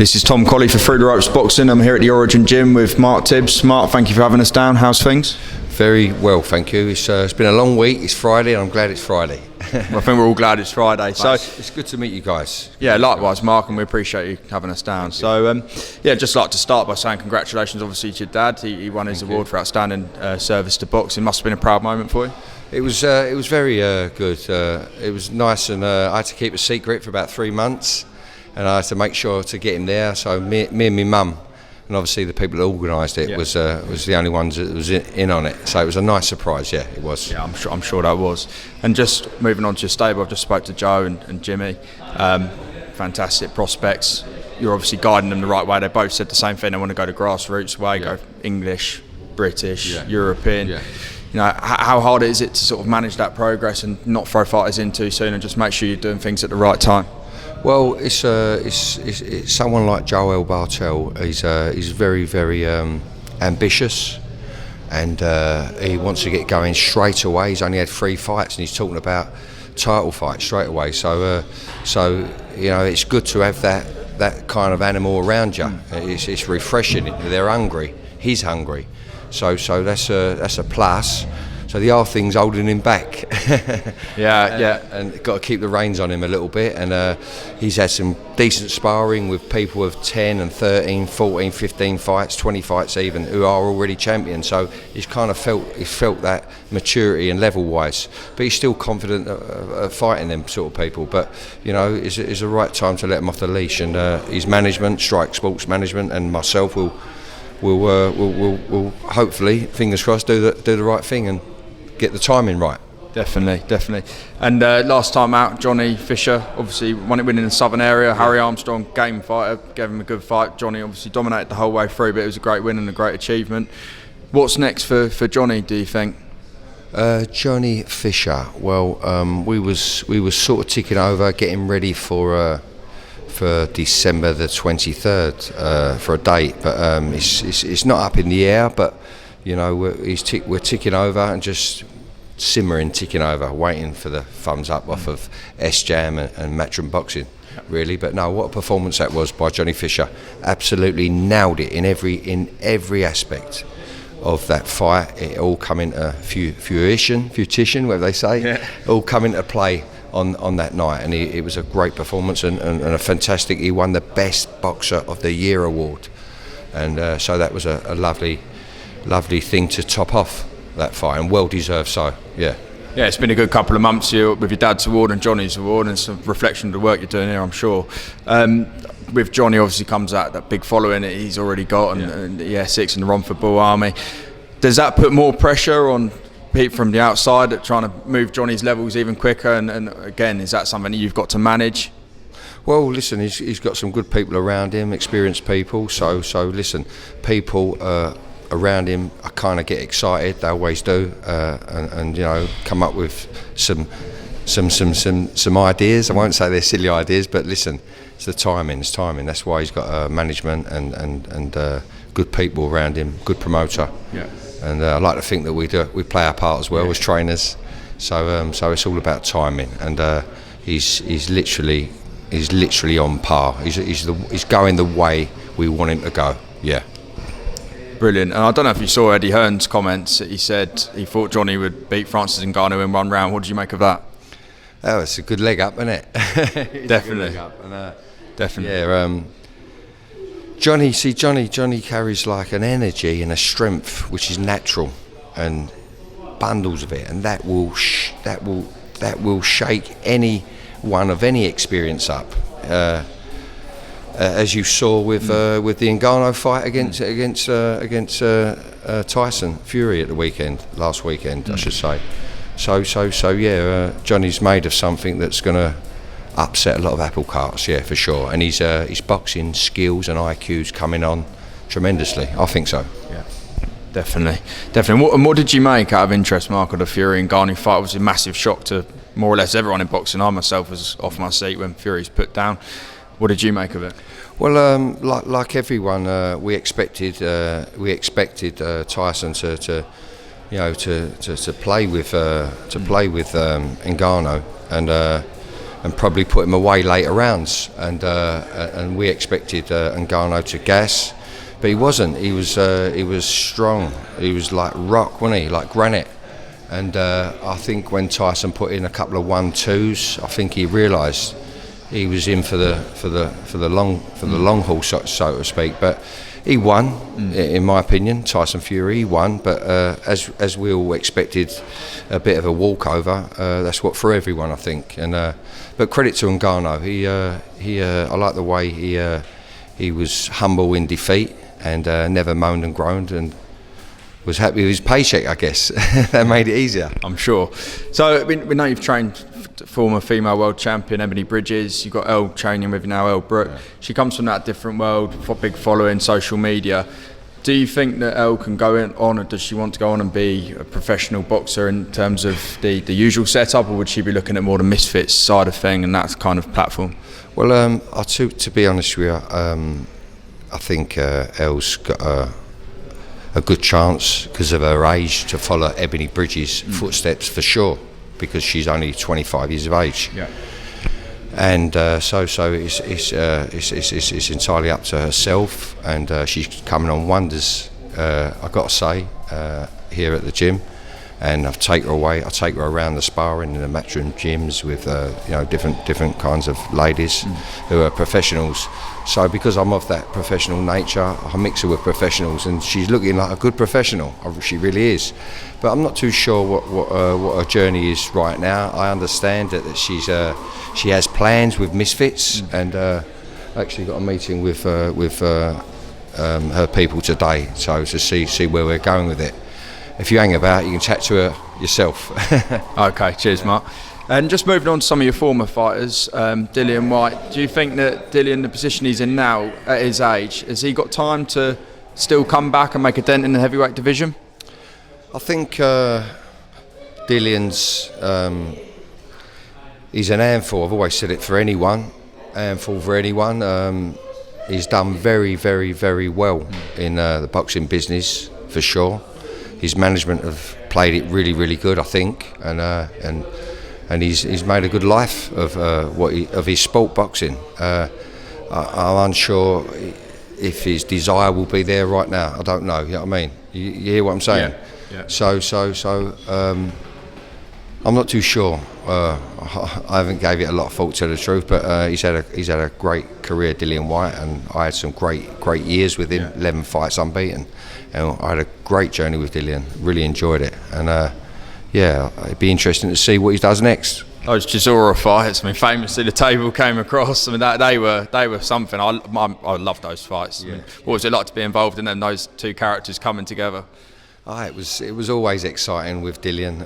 This is Tom Colley for Through the Ropes Boxing. I'm here at the Origin Gym with Mark Tibbs. Mark, thank you for having us down. How's things? Very well, thank you. It's been a long week. It's Friday, and I'm glad it's Friday. Well, I think we're all glad it's Friday. So it's good to meet you guys. Yeah, likewise, Mark, and we appreciate you having us down. So, just like to start by saying congratulations, obviously, to your dad. He won his award for outstanding service to boxing. Must have been a proud moment for you. It was very good. It was nice, and I had to keep a secret for about 3 months, and I had to make sure to get him there. So me and my mum, and obviously the people that organised it, was the only ones that was in on it. So it was a nice surprise. Yeah, it was. Yeah, I'm sure that was. And just moving on to your stable, I've just spoke to Joe and Jimmy. Fantastic prospects. You're obviously guiding them the right way. They both said the same thing. They want to go the grassroots way, go English, British, European. Yeah. You know, how hard is it to sort of manage that progress and not throw fighters in too soon and just make sure you're doing things at the right time? Well, it's someone like Joel Bartell. He's very, very ambitious, and he wants to get going straight away. He's only had 3 fights, and he's talking about title fights straight away. So you know, it's good to have that kind of animal around you. It's refreshing. They're hungry. He's hungry. So that's a plus. So the other thing's holding him back. And got to keep the reins on him a little bit. And he's had some decent sparring with people of 10 and 13, 14, 15 fights, 20 fights even, who are already champions. So he's kind of felt that maturity and level-wise. But he's still confident of fighting them sort of people. But you know, it's the right time to let him off the leash. And his management, Strike Sports Management, and myself will hopefully, fingers crossed, do the right thing and get the timing right. Definitely. And last time out, Johnny Fisher obviously won it winning in the southern area. Harry Armstrong, game fighter, gave him a good fight. Johnny obviously dominated the whole way through, but it was a great win and a great achievement. What's next for Johnny, do you think? Johnny Fisher, well, we was sort of ticking over, getting ready for December the 23rd for a date, but it's not up in the air, but you know, we're ticking over and just ticking over, waiting for the thumbs up off of S-Jam and Matchroom Boxing, really. But no, what a performance that was by Johnny Fisher. Absolutely nailed it in every aspect of that fight. It all come into fruition, whatever they say, all come into play on that night, and it was a great performance and a fantastic. He won the Best Boxer of the Year award, and so that was a lovely thing to top off that fight, and well deserved. So yeah, it's been a good couple of months here with your dad's award and Johnny's award, and some reflection of the work you're doing here, I'm sure. With Johnny, obviously comes out that big following that he's already got, and the Essex and the Romford Bull Army. Does that put more pressure on people from the outside at trying to move Johnny's levels even quicker? And again, is that something that you've got to manage? Well, listen, he's got some good people around him, experienced people. So listen, people around him, I kind of get excited. They always do, and you know, come up with some ideas. I won't say they're silly ideas, but listen, it's the timing. It's timing. That's why he's got management and good people around him, good promoter. Yeah. And I like to think that we play our part as well as trainers. So it's all about timing, and he's literally on par. He's going the way we want him to go. Yeah. Brilliant. And I don't know if you saw Eddie Hearn's comments. He said he thought Johnny would beat Francis Ngannou in 1 round. What did you make of that? Oh, it's a good leg up, isn't it? Definitely. Leg up. And, definitely. Yeah. Johnny carries like an energy and a strength which is natural, and bundles of it, and that will shake anyone of any experience up. As you saw with the Ngannou fight against Tyson Fury at the last weekend, I should say. So Johnny's made of something that's going to upset a lot of apple carts, yeah, for sure. And his boxing skills and IQ's coming on tremendously. I think so. Yeah, definitely. What did you make out of interest, Mark, of the Fury and Ngannou fight? It was a massive shock to more or less everyone in boxing. I myself was off my seat when Fury's put down. What did you make of it? Well, like everyone, we expected Tyson to play with Ngannou, and and probably put him away later rounds. And we expected Ngannou to gas, but he wasn't. He was strong. He was like rock, wasn't he? Like granite. And I think when Tyson put in a couple of 1-2s, I think he realised he was in for the long haul, so to speak. But he won, in my opinion. Tyson Fury, he won. But as we all expected, a bit of a walkover. That's what for everyone, I think. And but credit to Ngannou. I like the way he was humble in defeat and never moaned and groaned, and was happy with his paycheck, I guess. That made it easier, I'm sure. So we know you've trained former female world champion Ebony Bridges. You've got Elle training with you now, Elle Brooke. Yeah. She comes from that different world, big following, social media. Do you think that Elle can go on, or does she want to go on and be a professional boxer in terms of the usual setup, or would she be looking at more the misfits side of thing and that kind of platform? Well, to be honest with you, I think Elle's got a good chance because of her age to follow Ebony Bridges' footsteps for sure, because she's only 25 years of age. Yeah. And so it's entirely up to herself, and she's coming on wonders. I've got to say, here at the gym, and I take her around the sparring in the matchroom gyms with different kinds of ladies who are professionals. So because I'm of that professional nature, I mix her with professionals, and she's looking like a good professional. She really is. But I'm not too sure what her journey is right now. I understand that she has plans with misfits, and actually got a meeting with her people today, so to see where we're going with it. If you hang about, you can chat to her yourself. Okay, cheers, Mark. And just moving on to some of your former fighters, Dillian Whyte, do you think that Dillian, the position he's in now at his age, has he got time to still come back and make a dent in the heavyweight division? I think Dillian's, he's an handful. I've always said it for anyone, he's done very, very, very well in the boxing business, for sure. His management have played it really, really good, I think, and he's made a good life of his sport, boxing. I'm unsure if his desire will be there right now. I don't know. You know what I mean? You hear what I'm saying? Yeah. So I'm not too sure. I haven't gave it a lot of thought, to the truth, but he's had a great career, Dillian Whyte, and I had some great years with him. 11 fights unbeaten, and I had a great journey with Dillian. Really enjoyed it, and it'd be interesting to see what he does next. Those Chisora fights, I mean, famously the table came across. I mean, they were something. I loved those fights. Yeah. I mean, what was it like to be involved in them? Those two characters coming together. It was always exciting with Dillian.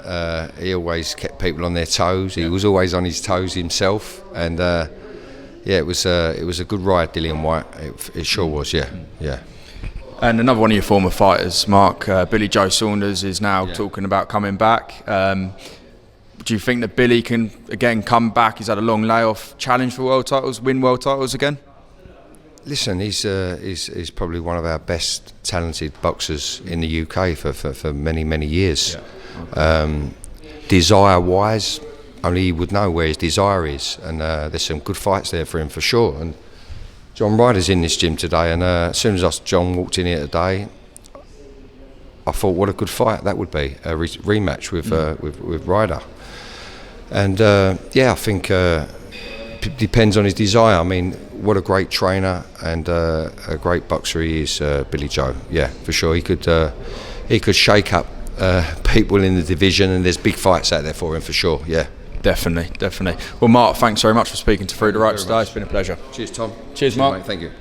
He always kept people on their toes. He was always on his toes himself, and it was a good ride, Dillian Whyte. It sure was, yeah. And another one of your former fighters, Mark, Billy Joe Saunders, is now talking about coming back. Do you think that Billy can again come back? He's had a long layoff, challenge for world titles, win world titles again? Listen, he's probably one of our best talented boxers in the UK for many years. Yeah. Desire-wise, only he would know where his desire is, and there's some good fights there for him for sure. And John Ryder's in this gym today, and as soon as John walked in here today, I thought, what a good fight that would be, a rematch with Ryder. And I think it depends on his desire. I mean, what a great trainer and a great boxer he is, Billy Joe. Yeah, for sure. He could shake up people in the division, and there's big fights out there for him for sure. Yeah. Definitely. Well, Mark, thanks very much for speaking to Through the Ropes today. It's been a pleasure. Cheers, Tom. Cheers, Mark. Mate. Thank you.